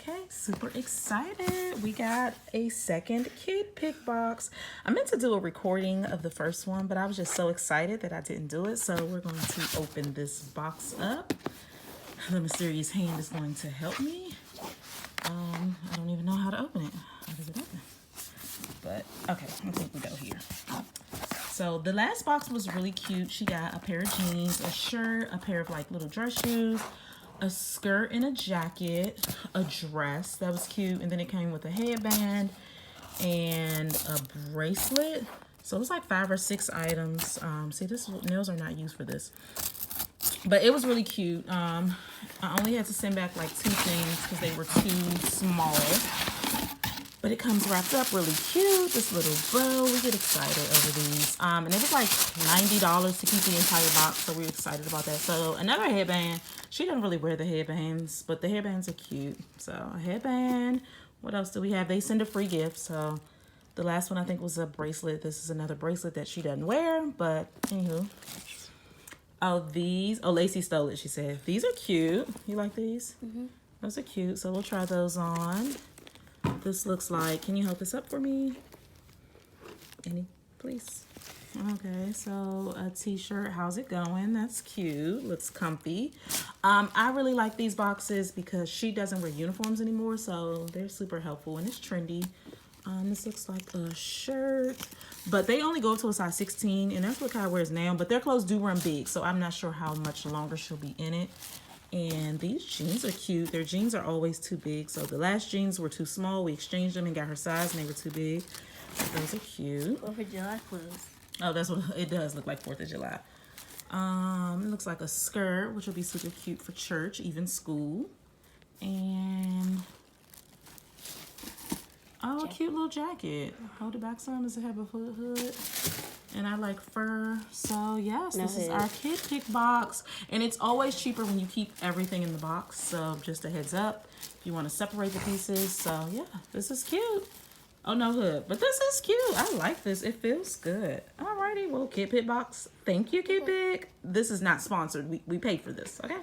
Okay, super excited. We got a second Kidpik box. I meant to do a recording of the first one, but I was just so excited that I didn't do it. So we're going to open this box up. The mysterious hand is going to help me. I don't even know how to open it. How does it open? But okay, I think we go here. So the last box was really cute. She got a pair of jeans, a shirt, a pair of like little dress shoes, a skirt and a jacket, a dress that was cute, and then it came with a headband and a bracelet. So it was like 5 or 6 items. See, nails are not used for this, but it was really cute. I only had to send back like 2 things because they were too small. But it comes wrapped up really cute. This little bow. We get excited over these. And it was like $90 to keep the entire box, so we're excited about that. So another headband. She doesn't really wear the headbands, but the headbands are cute. So a headband. What else do we have? They send a free gift. So the last one I think was a bracelet. This is another bracelet that she doesn't wear, but anywho. Oh, these. Oh, Lacey stole it, she said. These are cute. You like these? Mm-hmm. Those are cute. So we'll try those on. This looks like, can you hold this up for me? Any, please? Okay, so a t-shirt. How's it going? That's cute. Looks comfy. I really like these boxes because she doesn't wear uniforms anymore, so they're super helpful and it's trendy. This looks like a shirt, but they only go to a size 16, and that's what Kai wears now, but their clothes do run big, so I'm not sure how much longer she'll be in it. And these jeans are cute. Their jeans are always too big. So the last jeans were too small. We exchanged them and got her size, and they were too big. Those are cute. 4th of July clothes. Oh, that's what it does look like. 4th of July. It looks like a skirt, which will be super cute for church, even school. And oh, a cute little jacket. Hold it back some. Does it have a hood? And I like fur. So yes, this is our Kidpik box. And it's always cheaper when you keep everything in the box. So just a heads up if you want to separate the pieces. So yeah, this is cute. Oh, no hood. But this is cute. I like this. It feels good. Alrighty, well, Kidpik box. Thank you, Kidpik. This is not sponsored. We paid for this, okay?